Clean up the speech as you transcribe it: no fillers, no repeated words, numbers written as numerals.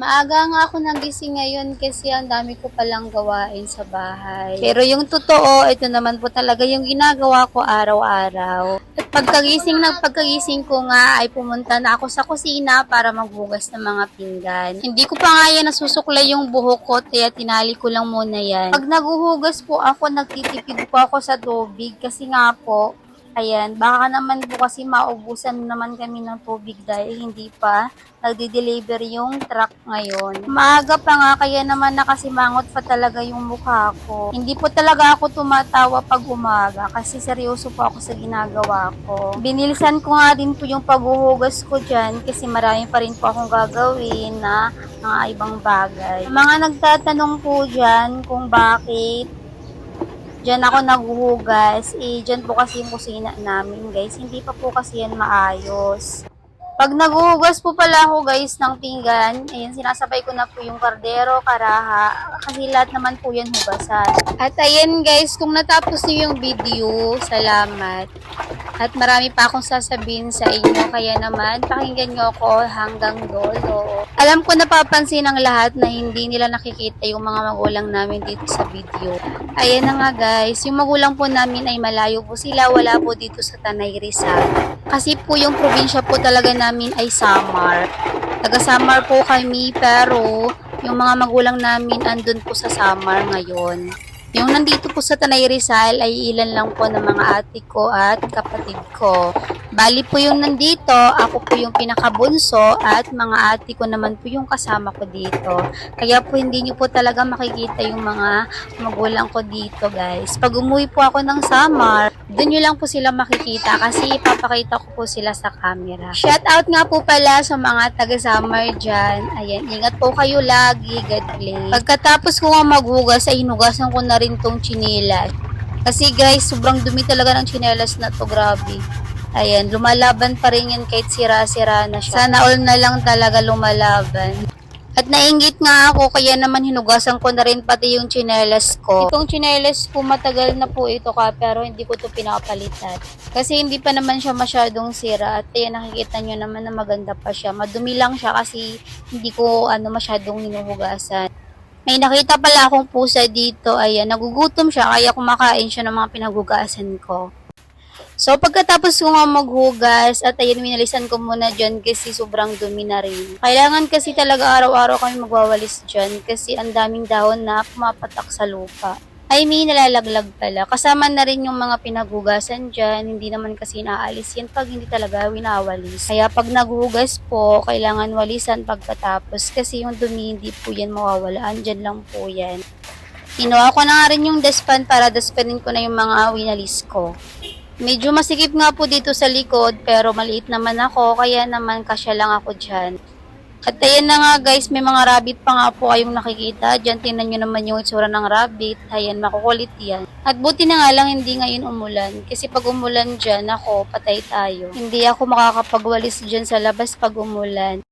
Maaga nga ako nagising ngayon kasi ang dami ko palang gawain sa bahay. Pero yung totoo, ito naman po talaga yung ginagawa ko araw-araw. At pagkagising ko nga ay pumunta na ako sa kusina para maghugas ng mga pinggan. Hindi ko pa nga yan nasusuklay yung buhok ko, kaya tinali ko lang muna yan. Pag naguhugas po ako, nagtitipid po ako sa tubig kasi nga po, ayan, baka naman po kasi maubusan naman kami ng tubig dahil hindi pa nagde-deliver yung truck ngayon. Maaga pa nga kaya naman nakasimangot pa talaga yung mukha ko. Hindi po talaga ako tumatawa pag umaga kasi seryoso po ako sa ginagawa ko. Binilisan ko nga din po yung paghuhugas ko dyan kasi marami pa rin po akong gagawin na mga ibang bagay. Mga nagtatanong po dyan kung bakit diyan ako naghuhugas, diyan po kasi yung kusina namin guys, hindi pa po kasi yan maayos. Pag naghuhugas po pala ako guys ng pinggan, ayan, sinasabay ko na po yung kardero, karaha, kasi lahat naman po yan hugasan. At ayan guys, kung natapos niyo yung video, salamat. At marami pa akong sasabihin sa inyo, kaya naman pakinggan nyo ako hanggang dulo. Alam ko napapansin ng lahat na hindi nila nakikita yung mga magulang namin dito sa video. Ayan na nga guys, yung magulang po namin ay malayo po sila, wala po dito sa Tanay Rizal. Kasi po yung probinsya po talaga namin ay Samar. Taga Samar po kami pero yung mga magulang namin andun po sa Samar ngayon. Yung nandito po sa Tanay Rizal ay ilan lang po ng mga ate ko at kapatid ko. Bali po yung nandito, ako po yung pinakabunso at mga ate ko naman po yung kasama ko dito. Kaya po hindi nyo po talaga makikita yung mga magulang ko dito guys. Pag umuwi po ako ng Samar, doon nyo lang po sila makikita kasi ipapakita ko po sila sa camera. Shout out nga po pala sa mga taga-Samar dyan. Ayan, ingat po kayo lagi. God bless. Pagkatapos ko nga maghugas ay hinugasan ko na rin tong chinelas. Kasi guys, sobrang dumi talaga ng chinelas na to, grabe. Ayan, lumalaban pa rin yan kahit sira-sira na siya. Sana all na lang talaga lumalaban. At nainggit nga ako, kaya naman hinugasan ko na rin pati yung chinelas ko. Itong chinelas ko, matagal na po ito pero hindi ko ito pinapalitan. Kasi hindi pa naman siya masyadong sira. At ayan, nakikita nyo naman na maganda pa siya. Madumi lang siya kasi hindi ko masyadong hinuhugasan. May nakita pala akong pusa dito. Ayan, nagugutom siya kaya kumakain siya ng mga pinaghugasan ko. So, pagkatapos ko nga maghugas, at ayun, minalisan ko muna dyan kasi sobrang dumi na rin. Kailangan kasi talaga araw-araw kami magwawalis dyan kasi ang daming dahon na pumapatak sa lupa. Nalalaglag pala. Kasama na rin yung mga pinaghugasan dyan. Hindi naman kasi naalis yan pag hindi talaga winawalis. Kaya pag naghugas po, kailangan walisan pagkatapos kasi yung dumi hindi po yan mawawala. Andyan lang po yan. Kinuha ko na nga rin yung dustpan para dustpanin ko na yung mga winalis ko. Medyo masikip nga po dito sa likod pero maliit naman ako kaya naman kasya lang ako dyan. At ayan na nga guys, may mga rabbit pa nga po kayong nakikita. Diyan tingnan nyo naman yung itsura ng rabbit. Ayan, makukulit yan. At buti na nga lang hindi ngayon umulan. Kasi pag umulan dyan, ako, patay tayo. Hindi ako makakapagwalis dyan sa labas pag umulan.